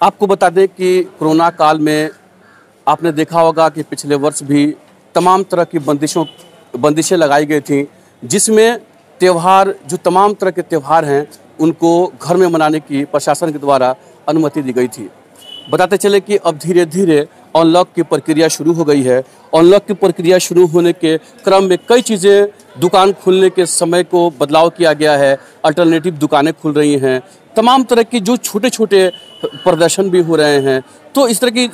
आपको बता दें कि कोरोना काल में आपने देखा होगा कि पिछले वर्ष भी तमाम तरह की बंदिशें लगाई गई थी, जिसमें त्यौहार जो तमाम तरह के त्यौहार हैं उनको घर में मनाने की प्रशासन के द्वारा अनुमति दी गई थी। बताते चले कि अब धीरे धीरे अनलॉक की प्रक्रिया शुरू हो गई है। अनलॉक की प्रक्रिया शुरू होने के क्रम में कई चीज़ें, दुकान खुलने के समय को बदलाव किया गया है, अल्टरनेटिव दुकानें खुल रही हैं, तमाम तरह की जो छोटे छोटे प्रदर्शन भी हो रहे हैं। तो इस तरह की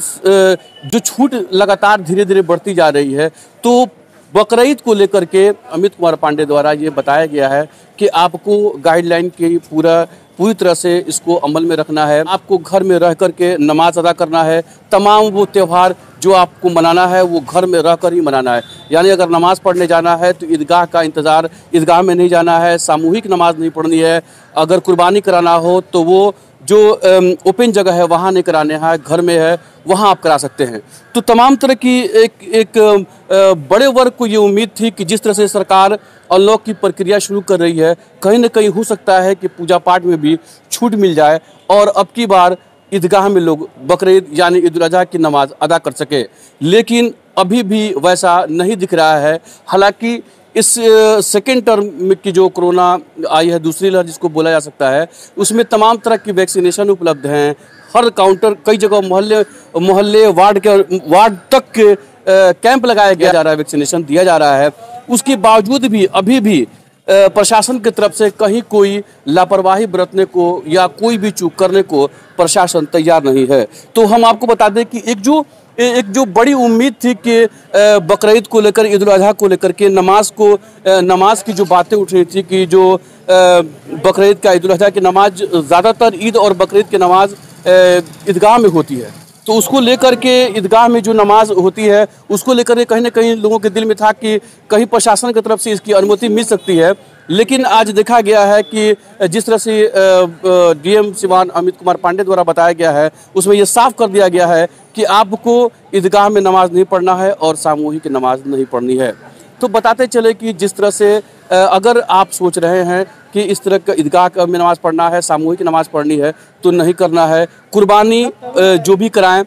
जो छूट लगातार धीरे धीरे बढ़ती जा रही है। तो बकरीद को लेकर के अमित कुमार पांडे द्वारा ये बताया गया है कि आपको गाइडलाइन की पूरी तरह से इसको अमल में रखना है। आपको घर में रह कर के नमाज अदा करना है। तमाम वो त्यौहार जो आपको मनाना है वो घर में रह कर ही मनाना है। यानी अगर नमाज पढ़ने जाना है तो ईदगाह का इंतज़ार, ईदगाह में नहीं जाना है, सामूहिक नमाज नहीं पढ़नी है। अगर कुर्बानी कराना हो तो वो जो ओपन जगह है वहाँ नहीं कराने हैं, घर में है वहाँ आप करा सकते हैं। तो तमाम तरह की एक बड़े वर्ग को ये उम्मीद थी कि जिस तरह से सरकार अनलॉक की प्रक्रिया शुरू कर रही है, कहीं ना कहीं हो सकता है कि पूजा पाठ में भी छूट मिल जाए और अब की बार ईदगाह में लोग बकरीद यानी ईद उल अज़हा की नमाज अदा कर सके। लेकिन अभी भी वैसा नहीं दिख रहा है। हालांकि इस सेकेंड टर्म की जो कोरोना आई है, दूसरी लहर जिसको बोला जा सकता है, उसमें तमाम तरह की वैक्सीनेशन उपलब्ध हैं। हर काउंटर, कई जगह मोहल्ले वार्ड तक कैंप लगाया जा रहा है, वैक्सीनेशन दिया जा रहा है। उसके बावजूद भी अभी भी प्रशासन की तरफ से कहीं कोई लापरवाही बरतने को या कोई भी चूक करने को प्रशासन तैयार नहीं है। तो हम आपको बता दें कि एक जो बड़ी उम्मीद थी कि बकरीद को लेकर, ईद उल अज़हा को लेकर के नमाज की जो बातें उठ रही थी कि जो बकरीद का, ईद उल अज़हा की नमाज, ज़्यादातर ईद और बकरीद की नमाज ईदगाह में होती है। तो उसको लेकर के ईदगाह में जो नमाज होती है उसको लेकर के कहीं ना कहीं लोगों के दिल में था कि कहीं प्रशासन की तरफ से इसकी अनुमति मिल सकती है। लेकिन आज देखा गया है कि जिस तरह से डीएम सिवान अमित कुमार पांडे द्वारा बताया गया है, उसमें ये साफ कर दिया गया है कि आपको ईदगाह में नमाज नहीं पढ़ना है और सामूहिक नमाज नहीं पढ़नी है। तो बताते चले कि जिस तरह से अगर आप सोच रहे हैं कि इस तरह का ईदगाह में नमाज पढ़ना है, सामूहिक नमाज पढ़नी है, तो नहीं करना है। कुर्बानी जो भी कराएं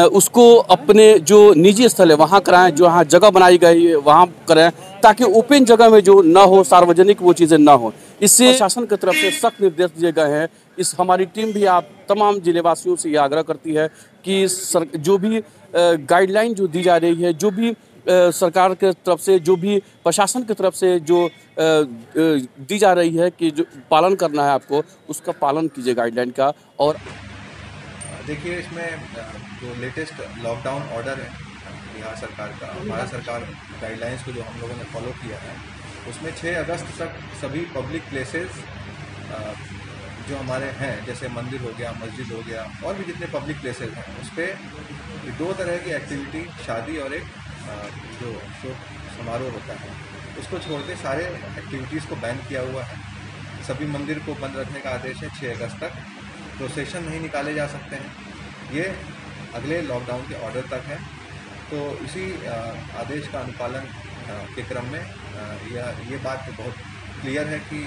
उसको अपने जो निजी स्थल है वहाँ कराएं, जो वहाँ जगह बनाई गई है वहाँ करें, ताकि ओपन जगह में जो ना हो, सार्वजनिक वो चीज़ें ना हो। इससे प्रशासन की तरफ से सख्त निर्देश दिए गए हैं। हमारी टीम भी आप तमाम जिलेवासियों से ये आग्रह करती है कि जो भी गाइडलाइन जो दी जा रही है, जो भी सरकार के तरफ से, जो भी प्रशासन की तरफ से जो दी जा रही है कि जो पालन करना है आपको, उसका पालन कीजिए गाइडलाइन का। और देखिए, इसमें जो लेटेस्ट लॉकडाउन ऑर्डर है बिहार सरकार का, भारत सरकार गाइडलाइंस को जो हम लोगों ने फॉलो किया है, उसमें 6 अगस्त तक सभी पब्लिक प्लेसेस जो हमारे हैं, जैसे मंदिर हो गया, मस्जिद हो गया, और भी जितने पब्लिक प्लेसेस हैं, उस पर 2 तरह की एक्टिविटी, शादी और एक जो शोक समारोह होता है, उसको छोड़ के सारे एक्टिविटीज़ को बैन किया हुआ है। सभी मंदिर को बंद रखने का आदेश है 6 अगस्त तक। प्रोसेशन नहीं निकाले जा सकते हैं, ये अगले लॉकडाउन के ऑर्डर तक है। तो इसी आदेश का अनुपालन के क्रम में ये बात बहुत क्लियर है कि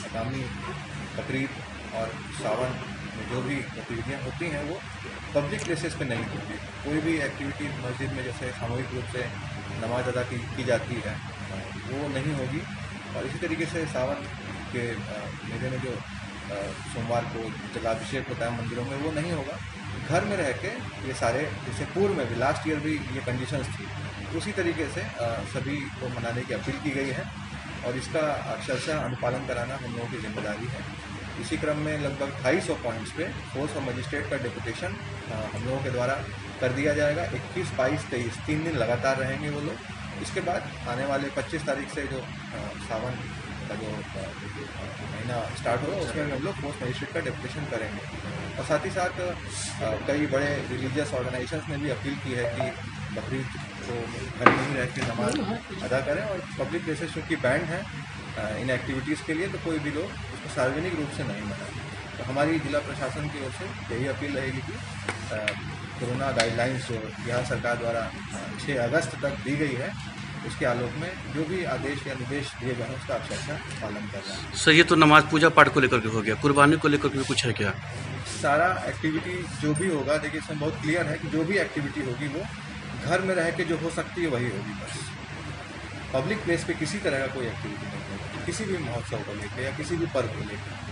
आगामी बकरीद और सावन में जो भी गतिविधियाँ होती हैं वो पब्लिक प्लेसेस पे नहीं होती। कोई भी एक्टिविटी मस्जिद में जैसे सामूहिक रूप से नमाज अदा की जाती है वो नहीं होगी। और इसी तरीके से सावन के मेले में जो सोमवार को जलाभिषेक होता है मंदिरों में, वो नहीं होगा। घर में रह के ये सारे, जैसे पूर्व में भी लास्ट ईयर भी ये कंडीशंस थी, उसी तरीके से सभी को मनाने की अपील की गई है और इसका अक्षरशः अनुपालन कराना हम लोगों की जिम्मेदारी है। इसी क्रम में लगभग 250 पॉइंट्स पे फोर्स और मजिस्ट्रेट का डेपुटेशन हम लोगों के द्वारा कर दिया जाएगा। 21, 22, 23 3 दिन लगातार रहेंगे वो लोग। इसके बाद आने वाले 25 तारीख से जो सावन का जो महीना स्टार्ट होगा, उसमें हम लोग फोर्स मजिस्ट्रेट का डेपुटेशन करेंगे। और साथ ही साथ कई बड़े रिलीजियस ऑर्गेनाइजेशंस ने भी अपील की है कि बकरीद को घर में ही रह के नमाज अदा करें और पब्लिक प्लेसेस चूँकि बैंड है इन एक्टिविटीज़ के लिए, तो कोई भी लोग उसको सार्वजनिक रूप से नहीं मनाएं। तो हमारी जिला प्रशासन की ओर से यही अपील रहेगी कि कोरोना गाइडलाइंस जो बिहार सरकार द्वारा 6 अगस्त तक दी गई है, उसके आलोक में जो भी आदेश या निर्देश दिए गए हैं उसका अक्षरशः पालन कर रहा है। सर, ये तो नमाज पूजा पाठ को लेकर के हो गया, कुर्बानी को लेकर के कुछ है क्या? सारा एक्टिविटी जो भी होगा, देखिए इसमें बहुत क्लियर है कि जो भी एक्टिविटी होगी वो घर में रह के जो हो सकती है वही होगी। बस पब्लिक प्लेस पे किसी तरह का कोई एक्टिविटी नहीं होगी, किसी भी महोत्सव को लेकर या किसी भी पर्व को लेकर।